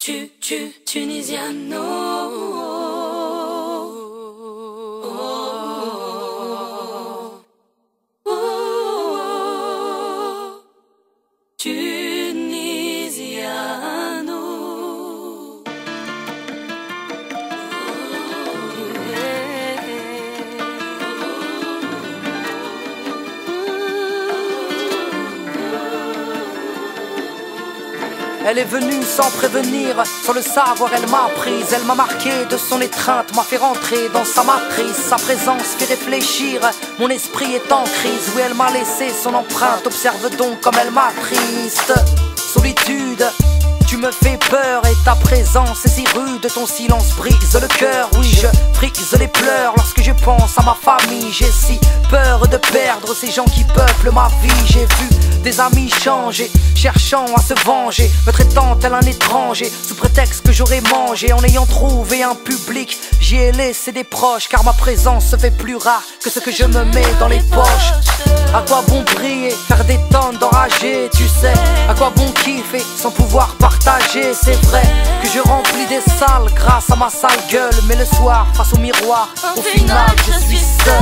Tunisiano. Elle est venue sans prévenir, sans le savoir elle m'a prise. Elle m'a marqué de son étreinte, m'a fait rentrer dans sa matrice. Sa présence fait réfléchir, mon esprit est en crise. Oui, elle m'a laissé son empreinte, observe donc comme elle m'attriste. Solitude, tu me fais peur et ta présence est si rude. Ton silence brise le cœur, oui je frise les pleurs lorsque je pense à ma famille. J'ai si peur de perdre ces gens qui peuplent ma vie. J'ai vu des amis changer, cherchant à se venger, me traitant tel un étranger, sous prétexte que j'aurais mangé. En ayant trouvé un public, j'y ai laissé des proches, car ma présence se fait plus rare que ce que je me mets dans les poches. À quoi bon briller, faire des tonnes d'enragés, tu sais. À quoi bon kiffer, sans pouvoir partager. C'est vrai que je remplis des salles grâce à ma sale gueule, mais le soir, face au miroir, au final je suis seul.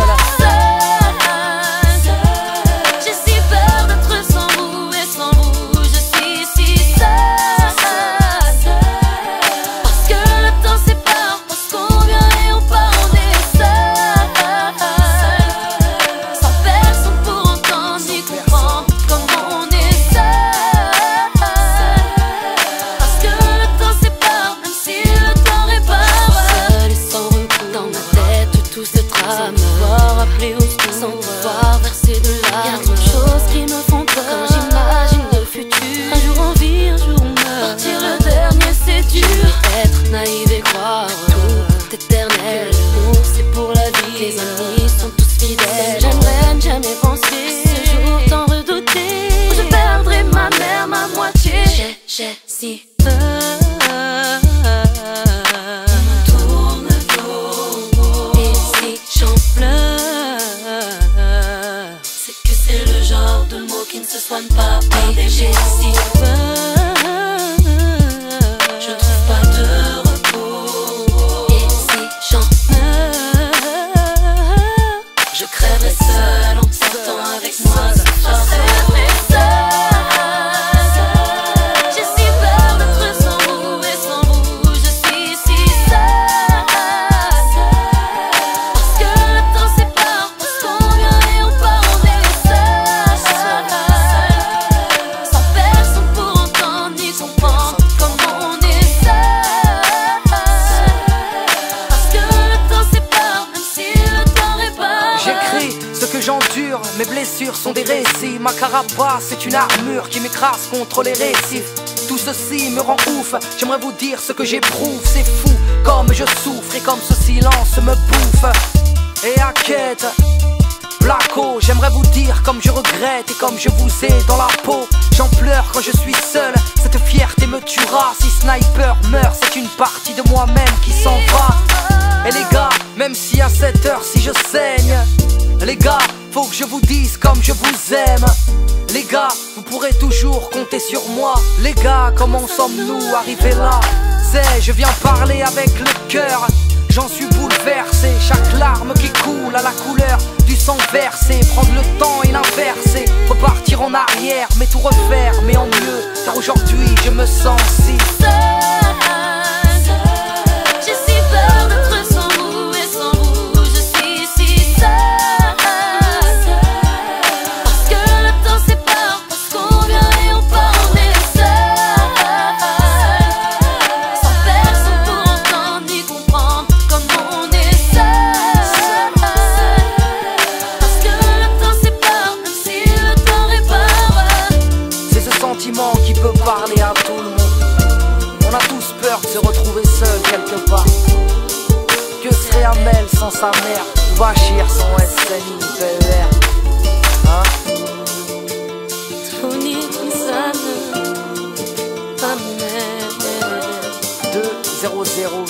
Sans pouvoir verser de larmes. Y'a trop de choses qui me font peur quand j'imagine le futur. Un jour on vit, un jour on meurt. Partir le dernier c'est dur. Être naïf et croire tout éternel. L'amour c'est pour la vie. Les amis sont tous fidèles. J'aimerais ne jamais penser ce jour tant redouté où je perdrai ma mère, ma moitié. J'ai si peur. Qui ne se soigne pas par des j'ai si peur. Je trouve pas de repos. Et si j'en meurs, je crèverai seul en te portant avec moi. Je crèverai seul. J'ai si peur d'être sans vous et sans vous. Je suis si seule. Parce que le temps sépare, parce qu'on vient et on part, on est seul. J'endure, mes blessures sont des récits. Ma carapace est une armure qui m'écrase contre les récifs. Tout ceci me rend ouf, j'aimerais vous dire ce que j'éprouve. C'est fou comme je souffre et comme ce silence me bouffe. Et à quête, Blacko, j'aimerais vous dire comme je regrette et comme je vous ai dans la peau. J'en pleure quand je suis seul, cette fierté me tuera. Si Sniper meurt, c'est une partie de moi-même qui s'en va. Et les gars, même si à cette heure si je saigne, les gars, faut que je vous dise comme je vous aime. Les gars, vous pourrez toujours compter sur moi. Les gars, comment sommes-nous arrivés là? C'est, je viens parler avec le cœur. J'en suis bouleversé, chaque larme qui coule à la couleur du sang versé. Prendre le temps et l'inverser, repartir en arrière, mais tout refaire, mais en mieux. Car aujourd'hui je me sens si seul. Qui peut parler à tout le monde. On a tous peur de se retrouver seul quelque part. Que serait Amel sans sa mère, ou Bachir sans SNI, PER, hein? Tunisiano, Amel 2-0-0